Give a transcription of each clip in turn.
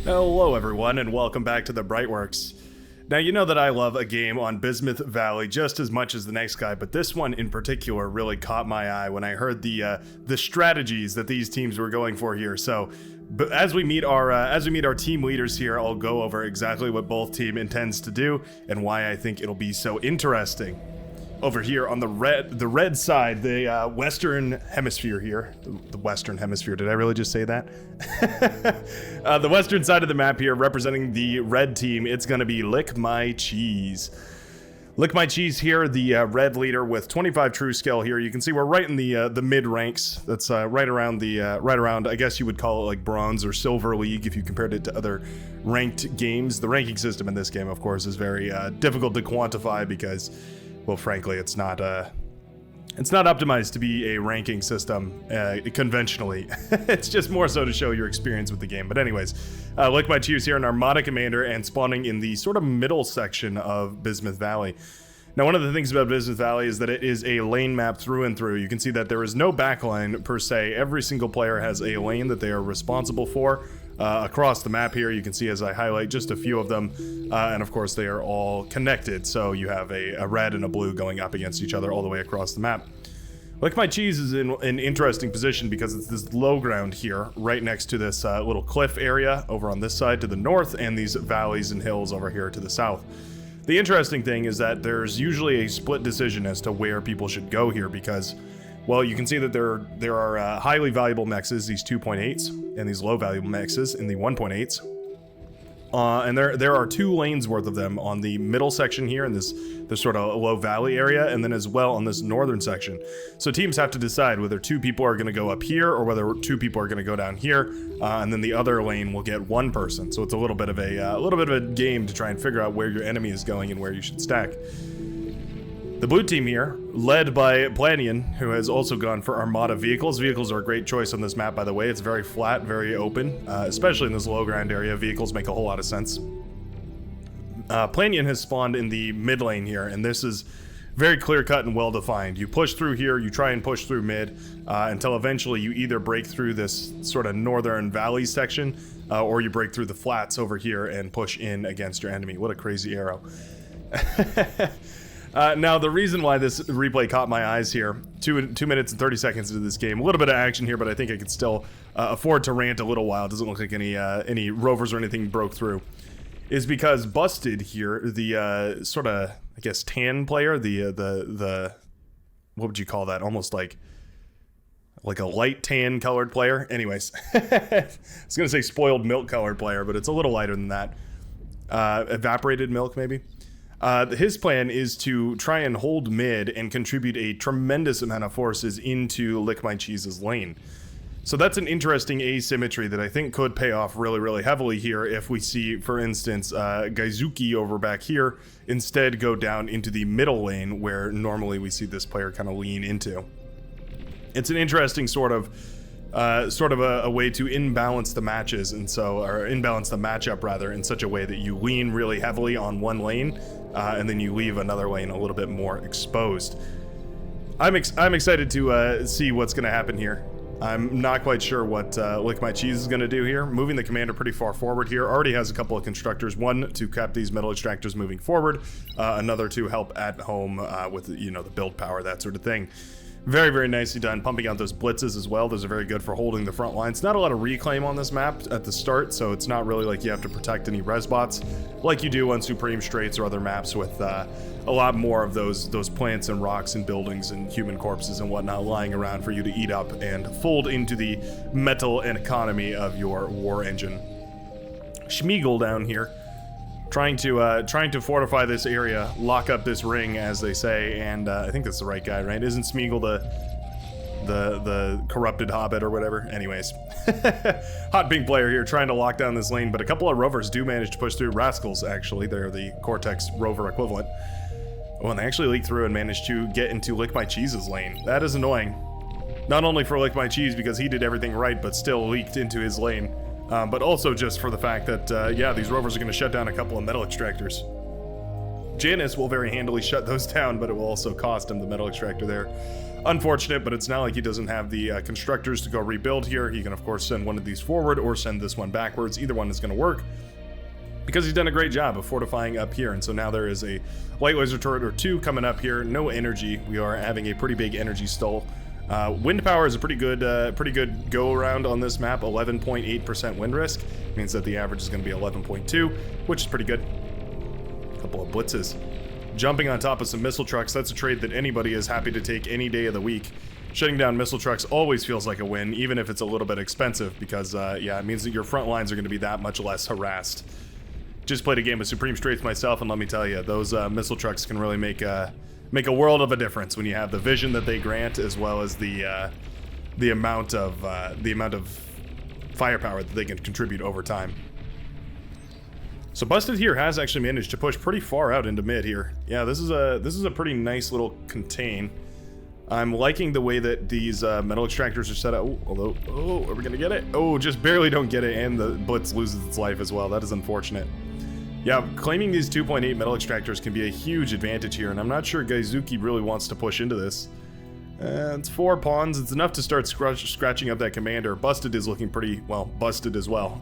Hello everyone and welcome back to the Brightworks. Now you know that I love a game on Bismuth Valley just as much as the next guy, but this one in particular really caught my eye when I heard the strategies that these teams were going for here. So, but as we meet our team leaders here, I'll go over exactly what both team intends to do and why I think it'll be so interesting. Over here on the red side, the Western Hemisphere here. The Western Hemisphere, did I really just say that? The western side of the map here, representing the red team, it's going to be Lick My Cheese. Lick My Cheese here, the red leader with 25 true skill here. You can see we're right in the mid ranks. That's right around, I guess you would call it like bronze or silver league if you compared it to other ranked games. The ranking system in this game, of course, is very difficult to quantify because, well, frankly, it's not optimized to be a ranking system conventionally. It's just more so to show your experience with the game. But anyways, Lick My Cheese here, an Armada Commander, and spawning in the sort of middle section of Bismuth Valley. Now, one of the things about Bismuth Valley is that it is a lane map through and through. You can see that there is no backline per se. Every single player has a lane that they are responsible for. Across the map here, you can see as I highlight just a few of them, and of course they are all connected, so you have a red and a blue going up against each other all the way across the map. Lick My Cheese is in an interesting position because it's this low ground here, right next to this little cliff area over on this side to the north, and these valleys and hills over here to the south. The interesting thing is that there's usually a split decision as to where people should go here because, well, you can see that there are highly valuable mexes, these 2.8s, and these low valuable mexes in the 1.8s. And there are 2 lanes worth of them on the middle section here in this sort of low valley area, and then as well on this northern section. So teams have to decide whether 2 people are going to go up here or whether 2 people are going to go down here, and then the other lane will get 1 person. So it's a little bit of a game to try and figure out where your enemy is going and where you should stack. The blue team here, led by Planian, who has also gone for Armada vehicles. Vehicles are a great choice on this map, by the way. It's very flat, very open, especially in this low ground area. Vehicles make a whole lot of sense. Planian has spawned in the mid lane here, and this is very clear cut and well defined. You push through here, you try and push through mid, until eventually you either break through this sort of northern valley section, or you break through the flats over here and push in against your enemy. What a crazy arrow. Now, the reason why this replay caught my eyes here, 2 minutes and 30 seconds into this game, a little bit of action here, but I think I could still afford to rant a little while. It doesn't look like any rovers or anything broke through, is because Busted here, the sort of, I guess, tan player, the what would you call that? Almost like a light tan colored player. Anyways, I was going to say spoiled milk colored player, but it's a little lighter than that. Evaporated milk, maybe? His plan is to try and hold mid and contribute a tremendous amount of forces into Lick My Cheese's lane. So that's an interesting asymmetry that I think could pay off really, really heavily here if we see, for instance, Gaizuki over back here instead go down into the middle lane where normally we see this player kind of lean into. It's an interesting sort of a way to imbalance the matches, or imbalance the matchup rather, in such a way that you lean really heavily on one lane, and then you leave another lane a little bit more exposed. I'm excited to see what's going to happen here. I'm not quite sure what Lick My Cheese is going to do here. Moving the commander pretty far forward here. Already has a couple of constructors. One to cap these metal extractors moving forward. Another to help at home with the build power, that sort of thing. Very, very nicely done. Pumping out those blitzes as well. Those are very good for holding the front lines. Not a lot of reclaim on this map at the start, so it's not really like you have to protect any res bots like you do on Supreme Straits or other maps with a lot more of those plants and rocks and buildings and human corpses and whatnot lying around for you to eat up and fold into the metal and economy of your war engine. Schmeagol down here, trying to fortify this area, lock up this ring, as they say, and I think that's the right guy, right? Isn't Schmeagol the corrupted hobbit or whatever? Anyways, hot pink player here trying to lock down this lane, but a couple of rovers do manage to push through. Rascals, actually, they're the Cortex rover equivalent. Oh, and they actually leak through and managed to get into Lick My Cheese's lane. That is annoying. Not only for Lick My Cheese because he did everything right, but still leaked into his lane. But also just for the fact that, yeah, these rovers are going to shut down a couple of metal extractors. Janus will very handily shut those down, but it will also cost him the metal extractor there. Unfortunate, but it's not like he doesn't have the constructors to go rebuild here. He can, of course, send one of these forward or send this one backwards. Either one is going to work because he's done a great job of fortifying up here. And so now there is a light laser turret or two coming up here. No energy. We are having a pretty big energy stall. Wind power is a pretty good go around on this map. 11.8% wind risk means that the average is going to be 11.2, which is pretty good. A couple of blitzes. Jumping on top of some missile trucks, that's a trade that anybody is happy to take any day of the week. Shutting down missile trucks always feels like a win, even if it's a little bit expensive, because, yeah, it means that your front lines are going to be that much less harassed. Just played a game of Supreme Straits myself, and let me tell you, those missile trucks can really make a world of a difference when you have the vision that they grant, as well as the amount of firepower that they can contribute over time. So Busted here has actually managed to push pretty far out into mid here. Yeah, this is a pretty nice little contain. I'm liking the way that these metal extractors are set up. Are we gonna get it? Oh, just barely don't get it, and the blitz loses its life as well. That is unfortunate. Yeah, claiming these 2.8 metal extractors can be a huge advantage here, and I'm not sure Gaizuki really wants to push into this. It's 4 pawns. It's enough to start scratching up that commander. Busted is looking pretty, well, busted as well.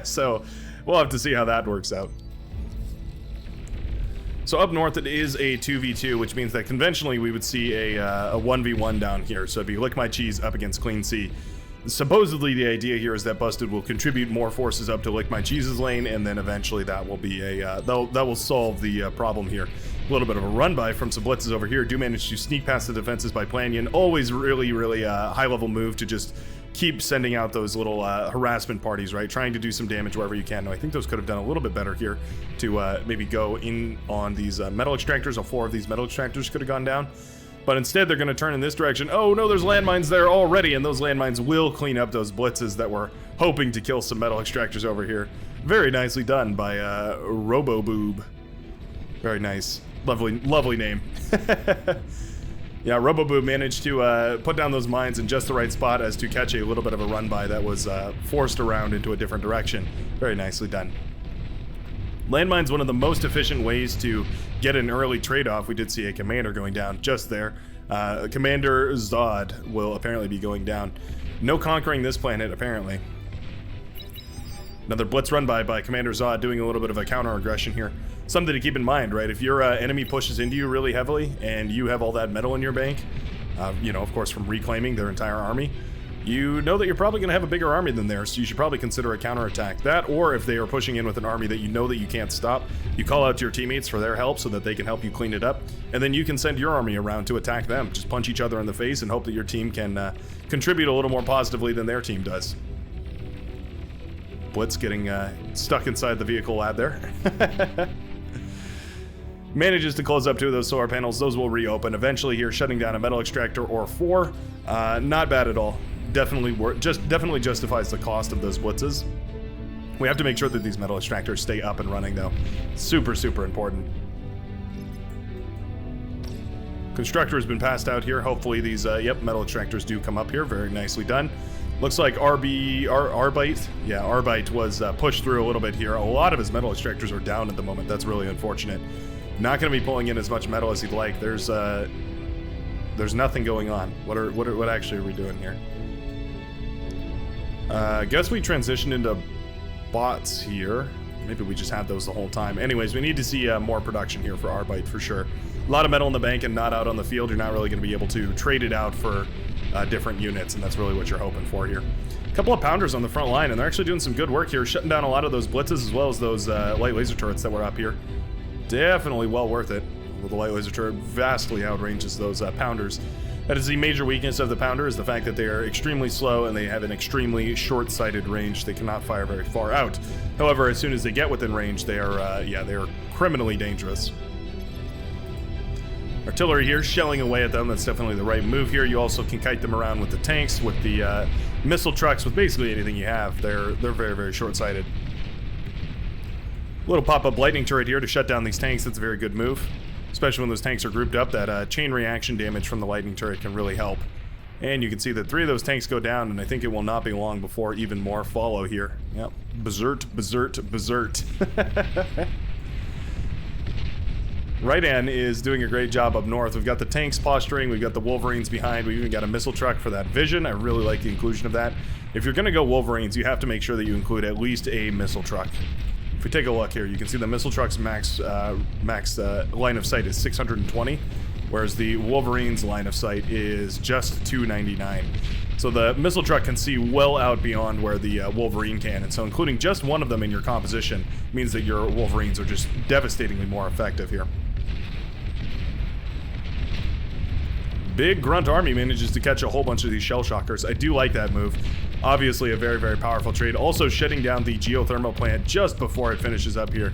So we'll have to see how that works out. So up north it is a 2v2, which means that conventionally we would see a 1v1 down here. So it'd be Lick My Cheese up against Clean C. Supposedly the idea here is that Busted will contribute more forces up to Lick My Cheese's lane, and then eventually that will be a that will solve the problem here. A little bit of a run by from some blitzes over here. Do manage to sneak past the defenses by Planyan. Always really high level move to just keep sending out those little harassment parties, right? Trying to do some damage wherever you can. Now, I think those could have done a little bit better here to maybe go in on these metal extractors. All 4 of these metal extractors could have gone down. But instead, they're going to turn in this direction. Oh, no, there's landmines there already, and those landmines will clean up those blitzes that were hoping to kill some metal extractors over here. Very nicely done by RoboBoob. Very nice. Lovely name. Yeah, RoboBoob managed to put down those mines in just the right spot as to catch a little bit of a run-by that was forced around into a different direction. Very nicely done. Landmine's one of the most efficient ways to get an early trade-off. We did see a commander going down just there. Commander Zod will apparently be going down. No conquering this planet, apparently. Another blitz run by Commander Zod, doing a little bit of a counter-aggression here. Something to keep in mind, right? If your enemy pushes into you really heavily and you have all that metal in your bank, you know, of course, from reclaiming their entire army, you know that you're probably going to have a bigger army than theirs, so you should probably consider a counterattack. That, or if they are pushing in with an army that you know that you can't stop, you call out to your teammates for their help so that they can help you clean it up, and then you can send your army around to attack them. Just punch each other in the face and hope that your team can contribute a little more positively than their team does. Blitz getting stuck inside the vehicle lab there. Manages to close up 2 of those solar panels. Those will reopen eventually here, shutting down a metal extractor or 4. Not bad at all. Definitely justifies the cost of those blitzes. We have to make sure that these metal extractors stay up and running, though. Super important. Constructor has been passed out here. Hopefully these, metal extractors do come up here. Very nicely done. Looks like Arbite. Yeah, Arbite was pushed through a little bit here. A lot of his metal extractors are down at the moment. That's really unfortunate. Not going to be pulling in as much metal as he'd like. There's nothing going on. What actually are we doing here? I guess we transitioned into bots here. Maybe we just had those the whole time. Anyways, we need to see more production here for Arbite for sure. A lot of metal in the bank and not out on the field. You're not really going to be able to trade it out for different units, and that's really what you're hoping for here. A couple of pounders on the front line, and they're actually doing some good work here, shutting down a lot of those blitzes as well as those light laser turrets that were up here. Definitely well worth it. The light laser turret vastly outranges those pounders. That is the major weakness of the pounder, is the fact that they are extremely slow and they have an extremely short-sighted range. They cannot fire very far out. However, as soon as they get within range, they are criminally dangerous. Artillery here, shelling away at them. That's definitely the right move here. You also can kite them around with the tanks, with the missile trucks, with basically anything you have. They're very short-sighted. Little pop-up lightning turret here to shut down these tanks. That's a very good move, especially when those tanks are grouped up. That chain reaction damage from the lightning turret can really help. And you can see that 3 of those tanks go down, and I think it will not be long before even more follow here. Yep, berserk. Right-An is doing a great job up north. We've got the tanks posturing, we've got the Wolverines behind, we've even got a missile truck for that vision. I really like the inclusion of that. If you're going to go Wolverines, you have to make sure that you include at least a missile truck. If we take a look here, you can see the missile truck's max line of sight is 620, whereas the Wolverine's line of sight is just 299. So the missile truck can see well out beyond where the Wolverine can, and so including just one of them in your composition means that your Wolverines are just devastatingly more effective here. Big Grunt Army manages to catch a whole bunch of these shell shockers. I do like that move. Obviously a very, very powerful trade. Also shutting down the geothermal plant just before it finishes up here.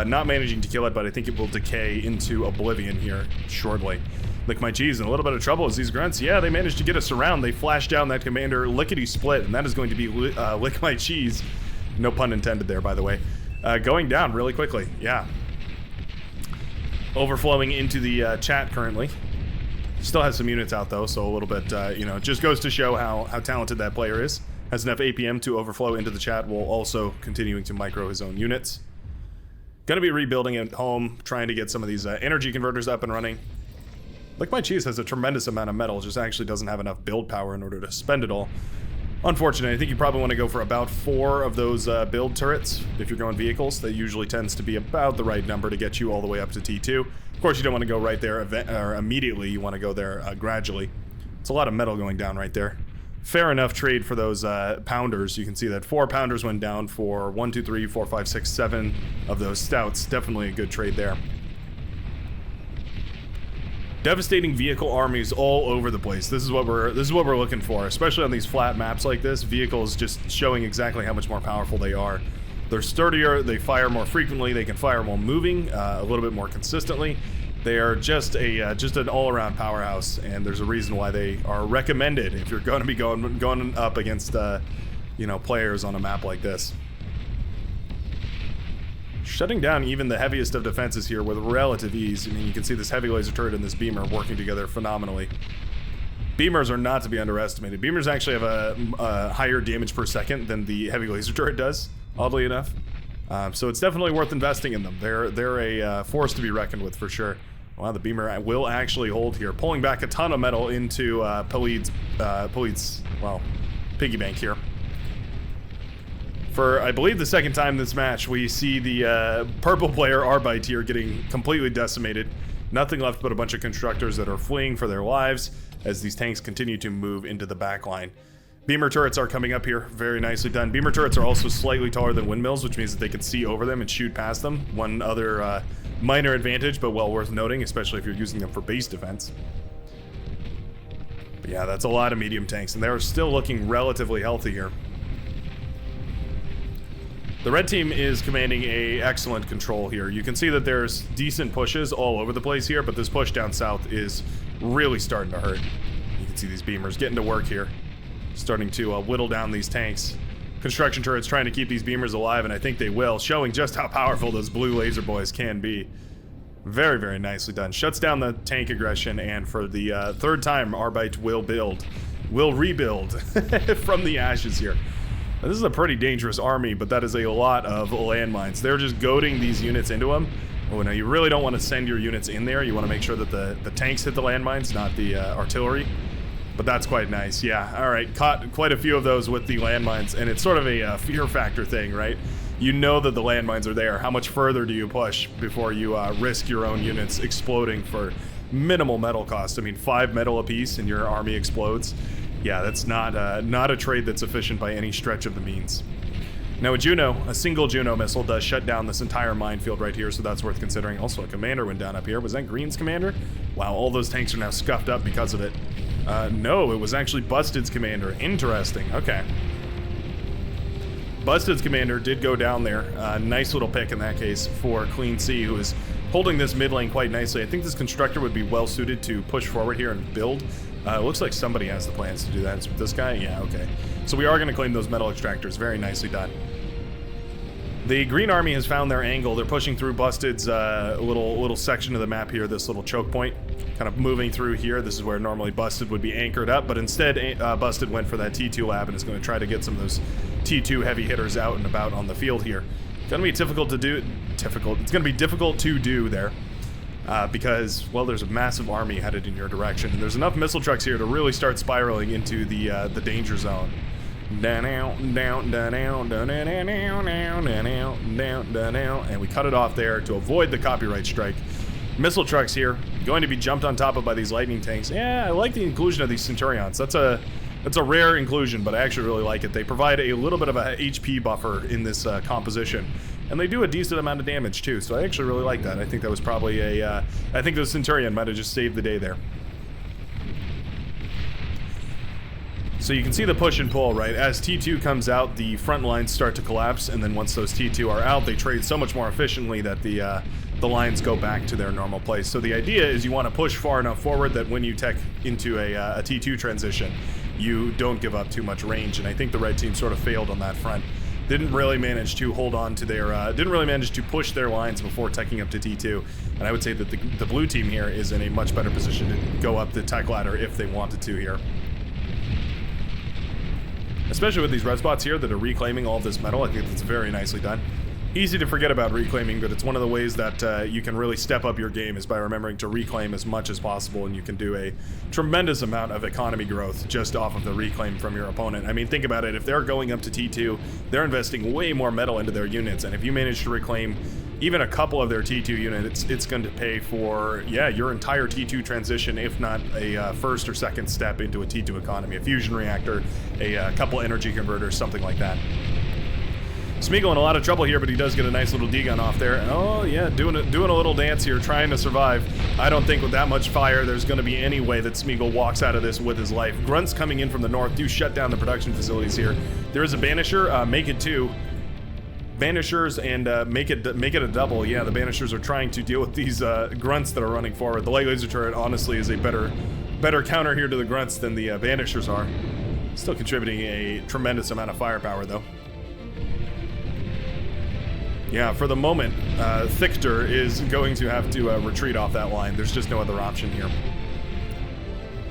Not managing to kill it, but I think it will decay into oblivion here shortly. Lick my cheese in a little bit of trouble as these grunts, yeah, they managed to get us around. They flashed down that commander lickety-split, and that is going to be lick my cheese. No pun intended there, by the way. Going down really quickly, yeah. Overflowing into the chat currently. Still has some units out though, so a little bit, you know, just goes to show how talented that player is. Has enough APM to overflow into the chat while also continuing to micro his own units. Gonna be rebuilding at home, trying to get some of these energy converters up and running. Lick my cheese has a tremendous amount of metal, just actually doesn't have enough build power in order to spend it all. Unfortunate. I think you probably want to go for about 4 of those build turrets if you're going vehicles. That usually tends to be about the right number to get you all the way up to T2. Of course, you don't want to go right there immediately. You want to go there gradually. It's a lot of metal going down right there. Fair enough trade for those pounders. You can see that 4 pounders went down for 1, 2, 3, 4, 5, 6, 7 of those stouts. Definitely a good trade there. Devastating vehicle armies all over the place. This is what we're looking for, especially on these flat maps like this. Vehicles just showing exactly how much more powerful they are. They're sturdier, they fire more frequently, they can fire while moving a little bit more consistently. They are just an all-around powerhouse, and there's a reason why they are recommended if you're going to be going up against you know, players on a map like this. Shutting down even the heaviest of defenses here with relative ease. I mean, you can see this heavy laser turret and this beamer working together phenomenally. Beamers are not to be underestimated. Beamers actually have a higher damage per second than the heavy laser turret does, oddly enough. So it's definitely worth investing in them. They're a force to be reckoned with for sure. Wow, the beamer will actually hold here, pulling back a ton of metal into Polid's, well, piggy bank here. For, I believe, the second time this match, we see the purple player Arbite here getting completely decimated. Nothing left but a bunch of constructors that are fleeing for their lives as these tanks continue to move into the back line. Beamer turrets are coming up here, very nicely done. Beamer turrets are also slightly taller than windmills, which means that they can see over them and shoot past them. One other minor advantage, but well worth noting, especially if you're using them for base defense. But yeah, that's a lot of medium tanks, and they're still looking relatively healthy here. The red team is commanding a excellent control here. You can see that there's decent pushes all over the place here, but this push down south is really starting to hurt. You can see these beamers getting to work here, starting to whittle down these tanks. Construction turrets trying to keep these beamers alive, and I think they will, showing just how powerful those blue laser boys can be. Very, very nicely done. Shuts down the tank aggression, and for the third time, Arbite will rebuild from the ashes here. Now, this is a pretty dangerous army, but that is a lot of landmines. They're just goading these units into them. Oh, no, you really don't want to send your units in there. You want to make sure that the tanks hit the landmines, not the artillery. But that's quite nice. Yeah, all right. Caught quite a few of those with the landmines, and it's sort of a fear factor thing, right? You know that the landmines are there. How much further do you push before you risk your own units exploding for minimal metal cost? I mean, 5 metal apiece and your army explodes. Yeah, that's not a trade that's efficient by any stretch of the means. Now a single Juno missile does shut down this entire minefield right here, so that's worth considering. Also, a commander went down up here. Was that Green's commander? Wow, all those tanks are now scuffed up because of it. No, it was actually Busted's commander. Interesting, okay. Busted's commander did go down there. Nice little pick in that case for Clean C, who is holding this mid lane quite nicely. I think this constructor would be well suited to push forward here and build. It looks like somebody has the plans to do that. It's this guy? Yeah, okay. So we are going to claim those metal extractors. Very nicely done. The Green Army has found their angle. They're pushing through Busted's little section of the map here, this little choke point. Kind of moving through here. This is where normally Busted would be anchored up, but instead Busted went for that T2 lab and is going to try to get some of those T2 heavy hitters out and about on the field here. It's going to be difficult to do. It's going to be difficult to do there. because, well, there's a massive army headed in your direction, and there's enough missile trucks here to really start spiraling into the danger zone. And we cut it off there to avoid the copyright strike. Missile trucks here, going to be jumped on top of by these lightning tanks. Yeah, I like the inclusion of these Centurions. That's a rare inclusion, but I actually really like it. They provide a little bit of a HP buffer in this composition. And they do a decent amount of damage too, so I actually really like that. I think that was probably a, I think the Centurion might have just saved the day there. So you can see the push and pull, right? As T2 comes out, the front lines start to collapse, and then once those T2 are out, they trade so much more efficiently that the lines go back to their normal place. So the idea is you want to push far enough forward that when you tech into a T2 transition, you don't give up too much range, and I think the red team sort of failed on that front. Didn't really manage to hold on to their, didn't really manage to push their lines before teching up to T2, and I would say that the blue team here is in a much better position to go up the tech ladder if they wanted to here. Especially with these red spots here that are reclaiming all of this metal, I think that's very nicely done. Easy to forget about reclaiming, but it's one of the ways that you can really step up your game is by remembering to reclaim as much as possible, and you can do a tremendous amount of economy growth just off of the reclaim from your opponent. I mean, think about it. If they're going up to T2, they're investing way more metal into their units, and if you manage to reclaim even a couple of their T2 units, it's going to pay for, yeah, your entire T2 transition, if not a first or second step into a T2 economy. A fusion reactor, a couple energy converters, something like that. Smeagol in a lot of trouble here, but he does get a nice little D-gun off there. Oh, yeah, doing a little dance here, trying to survive. I don't think with that much fire there's going to be any way that Smeagol walks out of this with his life. Grunts coming in from the north do shut down the production facilities here. There is a Banisher, make it two. Banishers and make it a double. Yeah, the Banishers are trying to deal with these Grunts that are running forward. The light laser turret honestly is a better counter here to the Grunts than the Banishers are. Still contributing a tremendous amount of firepower though. Yeah, for the moment, Thictor is going to have to retreat off that line. There's just no other option here.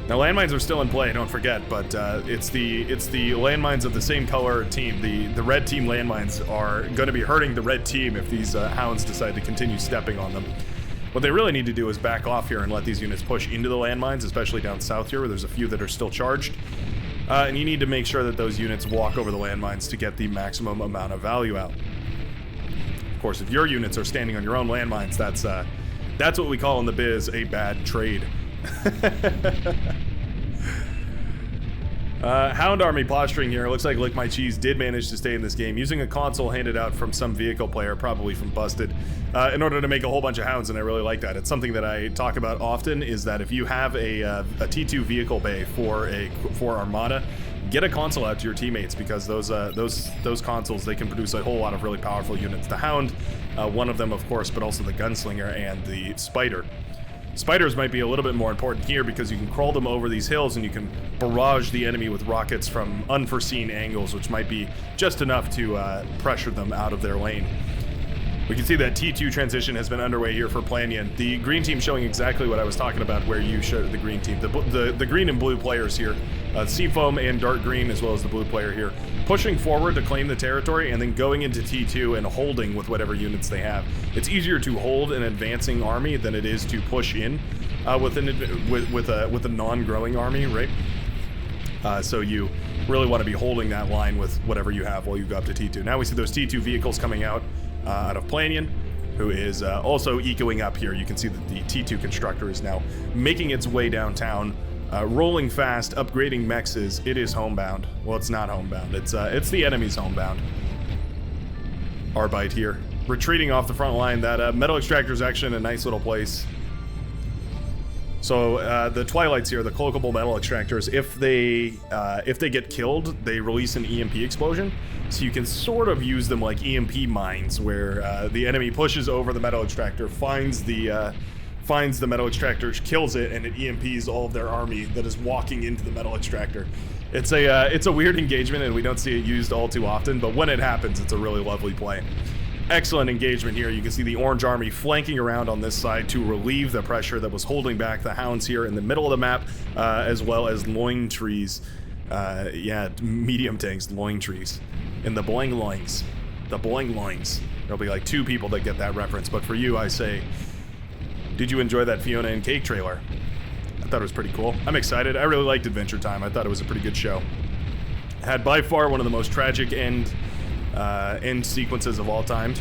Now, landmines are still in play, don't forget, but it's the landmines of the same color team. The red team landmines are going to be hurting the red team if these hounds decide to continue stepping on them. What they really need to do is back off here and let these units push into the landmines, especially down south here, where there's a few that are still charged. And you need to make sure that those units walk over the landmines to get the maximum amount of value out. Of course, if your units are standing on your own landmines, that's what we call in the biz a bad trade. Hound Army posturing here. Looks like Lick My Cheese did manage to stay in this game using a console handed out from some vehicle player, probably from Busted, in order to make a whole bunch of hounds, and I really like that. It's something that I talk about often, is that if you have a T2 vehicle bay for Armada, get a console out to your teammates, because those consoles, they can produce a whole lot of really powerful units. The Hound, one of them of course, but also the Gunslinger and the Spider. Spiders might be a little bit more important here because you can crawl them over these hills and you can barrage the enemy with rockets from unforeseen angles, which might be just enough to pressure them out of their lane. We can see that T2 transition has been underway here for Planian. The green team showing exactly what I was talking about where you showed the green team. The green and blue players here, Seafoam and Dark Green, as well as the blue player here, pushing forward to claim the territory and then going into T2 and holding with whatever units they have. It's easier to hold an advancing army than it is to push in with a non-growing army, right? So you really want to be holding that line with whatever you have while you go up to T2. Now we see those T2 vehicles coming out of Planian, who is also ecoing up here. You can see that the T2 constructor is now making its way downtown, rolling fast, upgrading mechs. It is homebound. Well, it's not homebound. It's the enemy's homebound. Arbite here, retreating off the front line. That metal extractor is actually in a nice little place. So the Twilights here, the colloquial metal extractors, if they get killed, they release an EMP explosion. So you can sort of use them like EMP mines, where the enemy pushes over the metal extractor, finds the metal extractor, kills it, and it EMPs all of their army that is walking into the metal extractor. It's a weird engagement, and we don't see it used all too often, but when it happens, it's a really lovely play. Excellent engagement here. You can see the Orange Army flanking around on this side to relieve the pressure that was holding back the Hounds here in the middle of the map, as well as loin trees. Yeah, medium tanks, loin trees. In the boing loins. The boing loins. There'll be like 2 people that get that reference, but for you, I say, Did you enjoy that Fiona and Cake trailer? I thought it was pretty cool. I'm excited. I really liked Adventure Time. I thought it was a pretty good show. It had by far one of the most tragic end sequences of all time.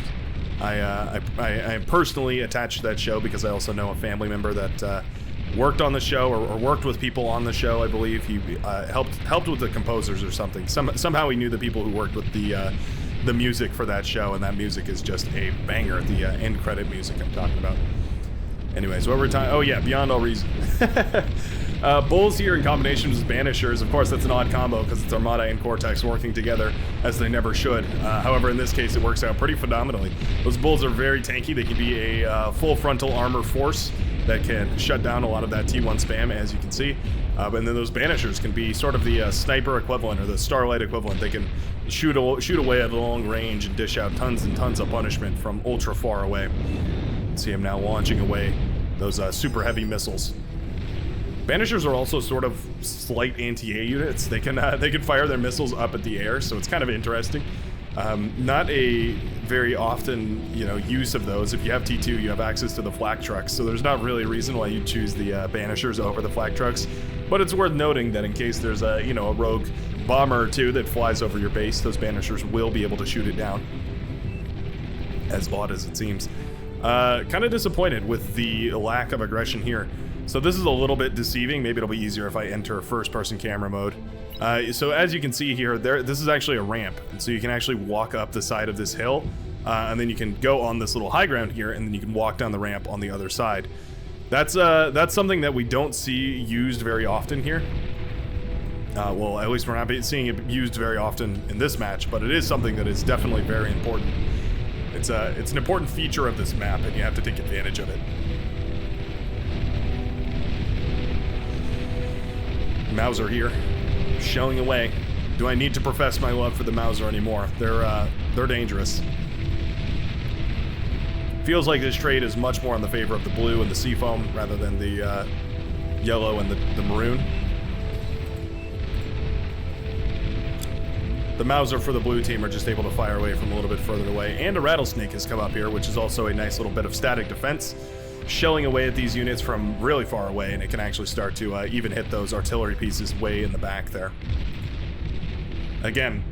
I personally attached to that show because I also know a family member that worked on the show or worked with people on the show. I believe he helped with the composers or something. Somehow he knew the people who worked with the music for that show, and that music is just a banger. The end credit music I'm talking about. Anyways, what we're talking... Oh yeah, Beyond All Reason. Bulls here in combination with Banishers. Of course, that's an odd combo because it's Armada and Cortex working together as they never should. However, in this case, it works out pretty phenomenally. Those Bulls are very tanky. They can be a full frontal armor force that can shut down a lot of that T1 spam, as you can see. And then those Banishers can be sort of the sniper equivalent or the Starlight equivalent. They can shoot away at long range and dish out tons and tons of punishment from ultra far away. See him now launching away those super heavy missiles. Banishers are also sort of slight anti-A units. They can fire their missiles up at the air, so it's kind of interesting. Not a very often, use of those. If you have T2, you have access to the flak trucks, so there's not really a reason why you choose the Banishers over the flak trucks. But it's worth noting that in case there's a rogue bomber or two that flies over your base, those Banishers will be able to shoot it down. As odd as it seems. Kind of disappointed with the lack of aggression here. So this is a little bit deceiving. Maybe it'll be easier if I enter first-person camera mode. So as you can see here, this is actually a ramp, and so you can actually walk up the side of this hill, and then you can go on this little high ground here, and then you can walk down the ramp on the other side. That's something that we don't see used very often here. Well, at least we're not seeing it used very often in this match, but it is something that is definitely very important. It's an important feature of this map, and you have to take advantage of it. Mauser here, shelling away. Do I need to profess my love for the Mauser anymore? They're dangerous. Feels like this trade is much more in the favor of the blue and the seafoam rather than the yellow and the maroon. The Mauser for the blue team are just able to fire away from a little bit further away, and a Rattlesnake has come up here, which is also a nice little bit of static defense, shelling away at these units from really far away, and it can actually start to even hit those artillery pieces way in the back there. Again,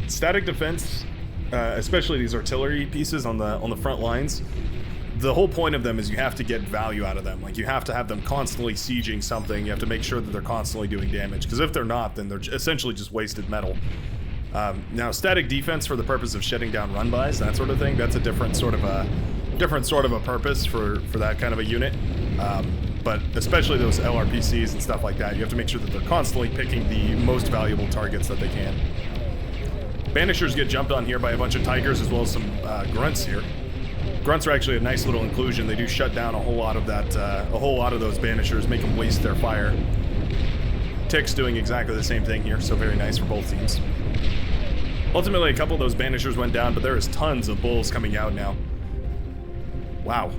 static defense, especially these artillery pieces on the front lines, the whole point of them is you have to get value out of them. Like, you have to have them constantly sieging something. You have to make sure that they're constantly doing damage, because if they're not, then they're essentially just wasted metal. Now, static defense for the purpose of shutting down run-bys, that sort of thing, that's a different sort of a purpose for that kind of a unit. But especially those LRPCs and stuff like that, you have to make sure that they're constantly picking the most valuable targets that they can. Banishers get jumped on here by a bunch of Tigers as well as some Grunts here. Grunts are actually a nice little inclusion. They do shut down a whole lot of those Banishers, make them waste their fire. Tick's doing exactly the same thing here, so very nice for both teams. Ultimately, a couple of those Banishers went down, but there is tons of Bulls coming out now. Wow.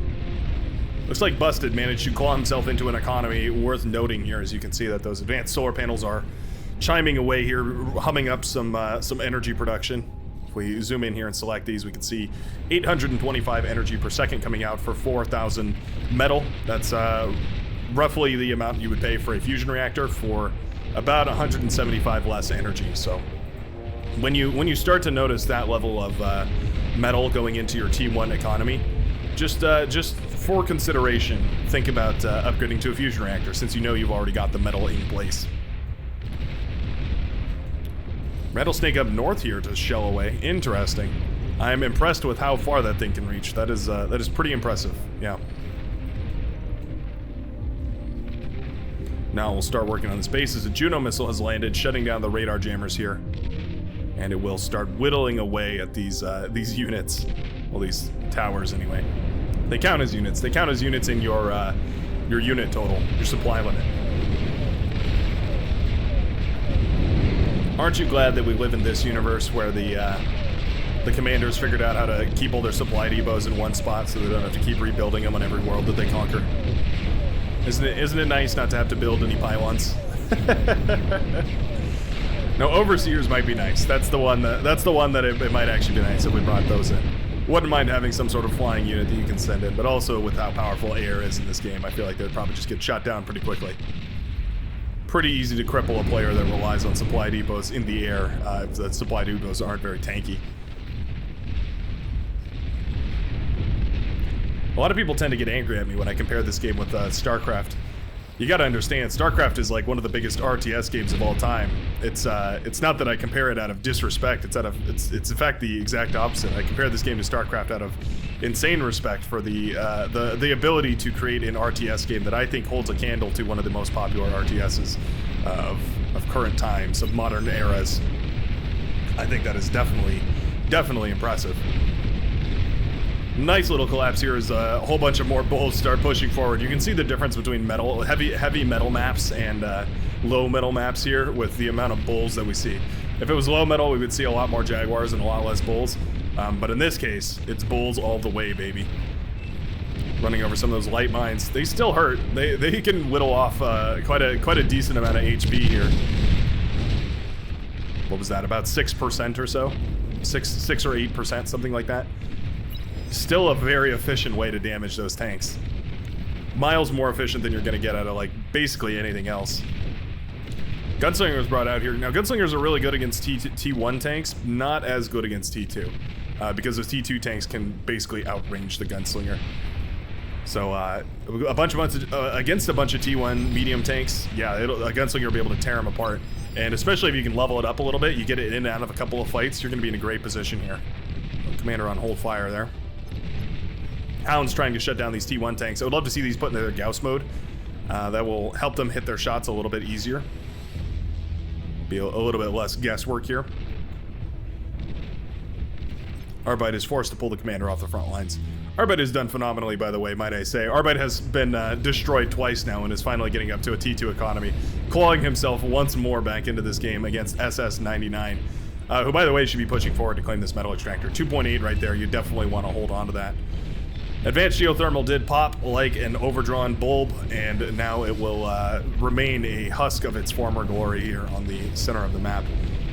Looks like Busted managed to claw himself into an economy worth noting here, as you can see that those advanced solar panels are chiming away here, humming up some energy production. If we zoom in here and select these, we can see 825 energy per second coming out for 4,000 metal. That's roughly the amount you would pay for a fusion reactor for about 175 less energy. So when you start to notice that level of metal going into your T1 economy, just for consideration, think about upgrading to a fusion reactor, since you know you've already got the metal in place. Rattlesnake up north here to shell away. Interesting. I'm impressed with how far that thing can reach. That is pretty impressive. Yeah. Now we'll start working on this base as a Juno missile has landed, shutting down the radar jammers here, and it will start whittling away at these units. Well, these towers anyway. They count as units. They count as units in your unit total, your supply limit. Aren't you glad that we live in this universe where the commanders figured out how to keep all their supply depots in one spot so they don't have to keep rebuilding them on every world that they conquer? Isn't it nice not to have to build any pylons? No, overseers might be nice. That's the one that it might actually be nice if we brought those in. Wouldn't mind having some sort of flying unit that you can send in, but also with how powerful air is in this game, I feel like they'd probably just get shot down pretty quickly. Pretty easy to cripple a player that relies on supply depots in the air if the supply depots aren't very tanky. A lot of people tend to get angry at me when I compare this game with StarCraft. You gotta understand, StarCraft is like one of the biggest RTS games of all time. It's not that I compare it out of disrespect. It's in fact the exact opposite. I compare this game to StarCraft out of insane respect for the ability to create an RTS game that I think holds a candle to one of the most popular RTSs of current times, of modern eras. I think that is definitely impressive. Nice little collapse here as a whole bunch of more bulls start pushing forward. You can see the difference between heavy metal maps and low metal maps here with the amount of bulls that we see. If it was low metal, we would see a lot more jaguars and a lot less bulls. But in this case, it's bulls all the way, baby. Running over some of those light mines. They still hurt. They can whittle off quite a decent amount of HP here. What was that? About 6% or so? 6 or 8%, something like that. Still a very efficient way to damage those tanks. Miles more efficient than you're going to get out of, like, basically anything else. Gunslinger was brought out here. Now, Gunslingers are really good against T1 tanks, not as good against T2. Because those T2 tanks can basically outrange the Gunslinger. So, against a bunch of T1 medium tanks, yeah, a Gunslinger will be able to tear them apart. And especially if you can level it up a little bit, you get it in and out of a couple of fights, you're going to be in a great position here. Commander on hold fire there. Hound's trying to shut down these T1 tanks. I would love to see these put in their Gauss mode. That will help them hit their shots a little bit easier. Be a little bit less guesswork here. Arbite is forced to pull the commander off the front lines. Arbite has done phenomenally, by the way, might I say. Arbite has been destroyed twice now and is finally getting up to a T2 economy, clawing himself once more back into this game against SS99, who, by the way, should be pushing forward to claim this metal extractor. 2.8 right there. You definitely want to hold on to that. Advanced geothermal did pop like an overdrawn bulb, and now it will remain a husk of its former glory here on the center of the map.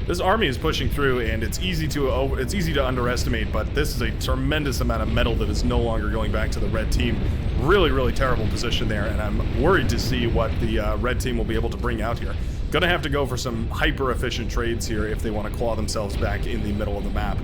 This army is pushing through, and it's easy to underestimate, but this is a tremendous amount of metal that is no longer going back to the red team. Really, really terrible position there, and I'm worried to see what the red team will be able to bring out here. Gonna have to go for some hyper-efficient trades here if they want to claw themselves back in the middle of the map.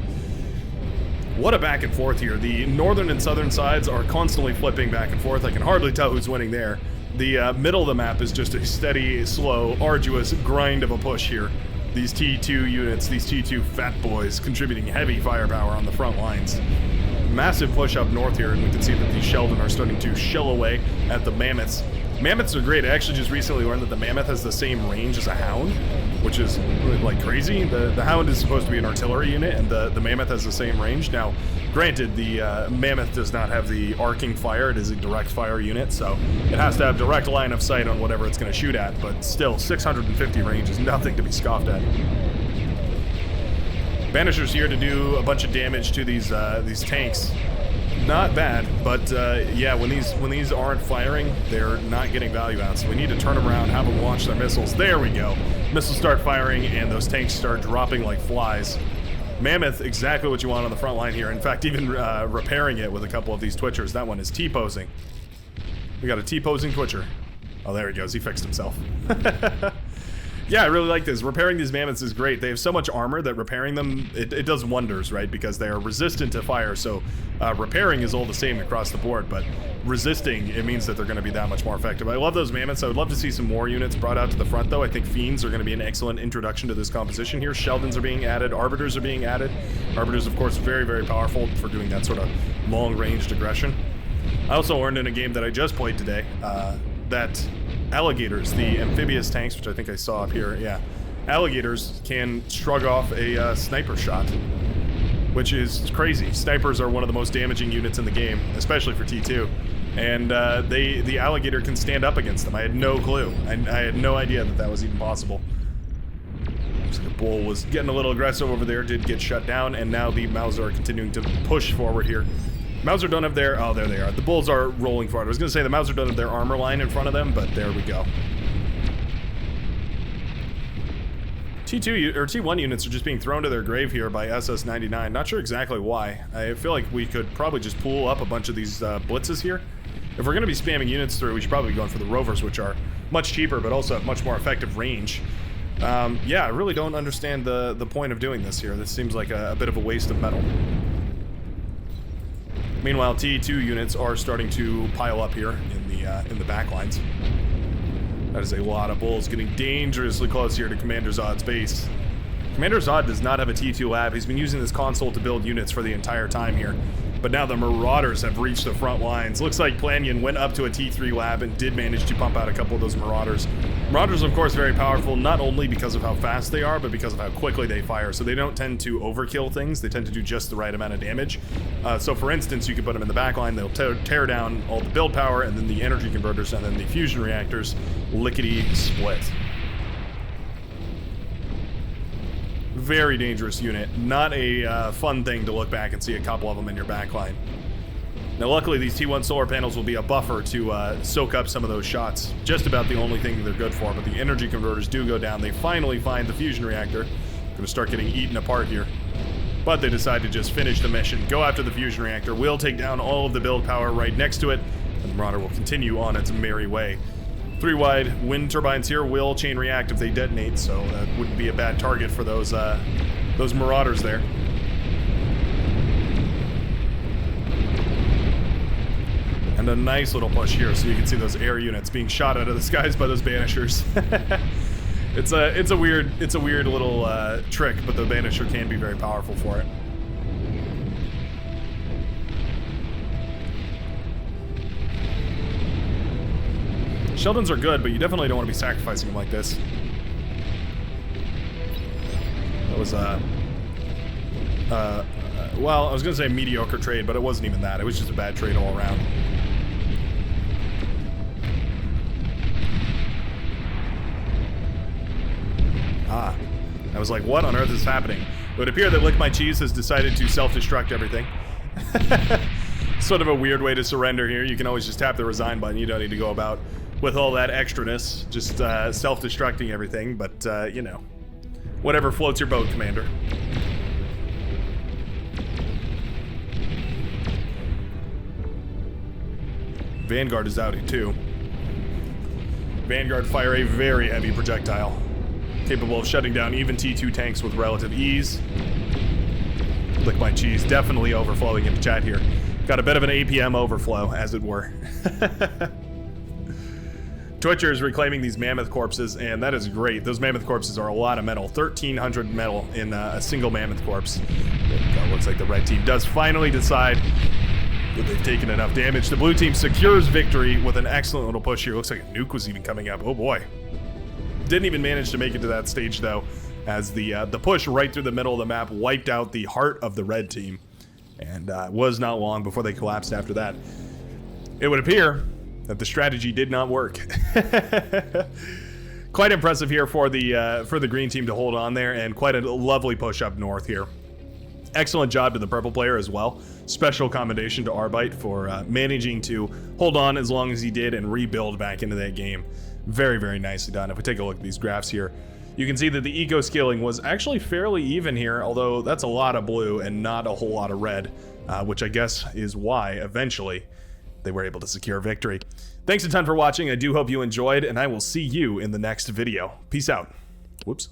What a back and forth here. The northern and southern sides are constantly flipping back and forth. I can hardly tell who's winning there. The middle of the map is just a steady, slow, arduous grind of a push here. These T2 units, these T2 fat boys, contributing heavy firepower on the front lines. Massive push up north here, and we can see that the Sheldon are starting to shell away at the Mammoths. Mammoths are great. I actually just recently learned that the Mammoth has the same range as a Hound, which is like crazy. The Hound is supposed to be an artillery unit, and the Mammoth has the same range. Now, granted, the Mammoth does not have the arcing fire. It is a direct fire unit, so it has to have direct line of sight on whatever it's going to shoot at, but still, 650 range is nothing to be scoffed at. Banisher's here to do a bunch of damage to these tanks. Not bad, but yeah, when these aren't firing, they're not getting value out. So we need to turn them around, have them launch their missiles. There we go. Missiles start firing, and those tanks start dropping like flies. Mammoth, exactly what you want on the front line here. In fact, even repairing it with a couple of these Twitchers. That one is T-posing. We got a T-posing Twitcher. Oh, there he goes. He fixed himself. Yeah, I really like this. Repairing these Mammoths is great. They have so much armor that repairing them, it does wonders, right? Because they are resistant to fire, so repairing is all the same across the board, but resisting, it means that they're going to be that much more effective. I love those Mammoths. I would love to see some more units brought out to the front, though. I think Fiends are going to be an excellent introduction to this composition here. Sheldons are being added. Arbiters are being added. Arbiters, of course, very, very powerful for doing that sort of long-ranged aggression. I also learned in a game that I just played today that alligators, the amphibious tanks, which I think I saw up here, yeah. Alligators can shrug off a sniper shot, which is crazy. Snipers are one of the most damaging units in the game, especially for T2. And the alligator can stand up against them. I had no clue. I had no idea that that was even possible. Looks like the bull was getting a little aggressive over there, did get shut down, and now the Mauser are continuing to push forward here. Mauser don't have their... Oh, there they are. The bulls are rolling forward. I was going to say the Mauser don't have their armor line in front of them, but there we go. T2 or T1 units are just being thrown to their grave here by SS-99. Not sure exactly why. I feel like we could probably just pull up a bunch of these blitzes here. If we're going to be spamming units through, we should probably be going for the rovers, which are much cheaper but also have much more effective range. Yeah, I really don't understand the point of doing this here. This seems like a bit of a waste of metal. Meanwhile, T2 units are starting to pile up here in the back lines. That is a lot of bulls getting dangerously close here to Commander Zod's base. Commander Zod does not have a T2 lab. He's been using this console to build units for the entire time here. But now the Marauders have reached the front lines. Looks like Planyan went up to a T3 lab and did manage to pump out a couple of those Marauders. Marauders, of course, very powerful, not only because of how fast they are, but because of how quickly they fire. So they don't tend to overkill things. They tend to do just the right amount of damage. So for instance, you could put them in the back line. They'll tear down all the build power, and then the energy converters, and then the fusion reactors lickety-split. Very dangerous unit. Not a fun thing to look back and see a couple of them in your backline. Now, luckily, these T1 solar panels will be a buffer to soak up some of those shots. Just about the only thing they're good for, but the energy converters do go down. They finally find the fusion reactor. Gonna start getting eaten apart here. But they decide to just finish the mission, go after the fusion reactor. We'll take down all of the build power right next to it, and the Marauder will continue on its merry way. 3-wide wind turbines here will chain react if they detonate, so that wouldn't be a bad target for those Marauders there. And a nice little push here, so you can see those air units being shot out of the skies by those Banishers. It's a weird little trick, but the Banisher can be very powerful for it. Sheldons are good, but you definitely don't want to be sacrificing them like this. That was well, I was gonna say a mediocre trade, but it wasn't even that. It was just a bad trade all around. Ah, I was like, what on earth is happening? It would appear that Lick My Cheese has decided to self-destruct everything. Sort of a weird way to surrender here. You can always just tap the resign button. You don't need to go about with all that extraness, just self-destructing everything, but, you know, whatever floats your boat, Commander. Vanguard is outie, too. Vanguard fire a very heavy projectile, capable of shutting down even T2 tanks with relative ease. Lick My Cheese, definitely overflowing into chat here. Got a bit of an APM overflow, as it were. Twitcher is reclaiming these mammoth corpses, and that is great. Those mammoth corpses are a lot of metal. 1,300 metal in a single mammoth corpse. It looks like the red team does finally decide that they've taken enough damage. The blue team secures victory with an excellent little push here. Looks like a nuke was even coming up. Oh boy. Didn't even manage to make it to that stage, though, as the push right through the middle of the map wiped out the heart of the red team. And it was not long before they collapsed after that. It would appear that the strategy did not work. Quite impressive here for the green team to hold on there, and quite a lovely push up north here. Excellent job to the purple player as well. Special commendation to Arbite for managing to hold on as long as he did and rebuild back into that game. Very, very nicely done. If we take a look at these graphs here, you can see that the eco scaling was actually fairly even here, although that's a lot of blue and not a whole lot of red, which I guess is why eventually they were able to secure victory. Thanks a ton for watching. I do hope you enjoyed, and I will see you in the next video. Peace out. Whoops.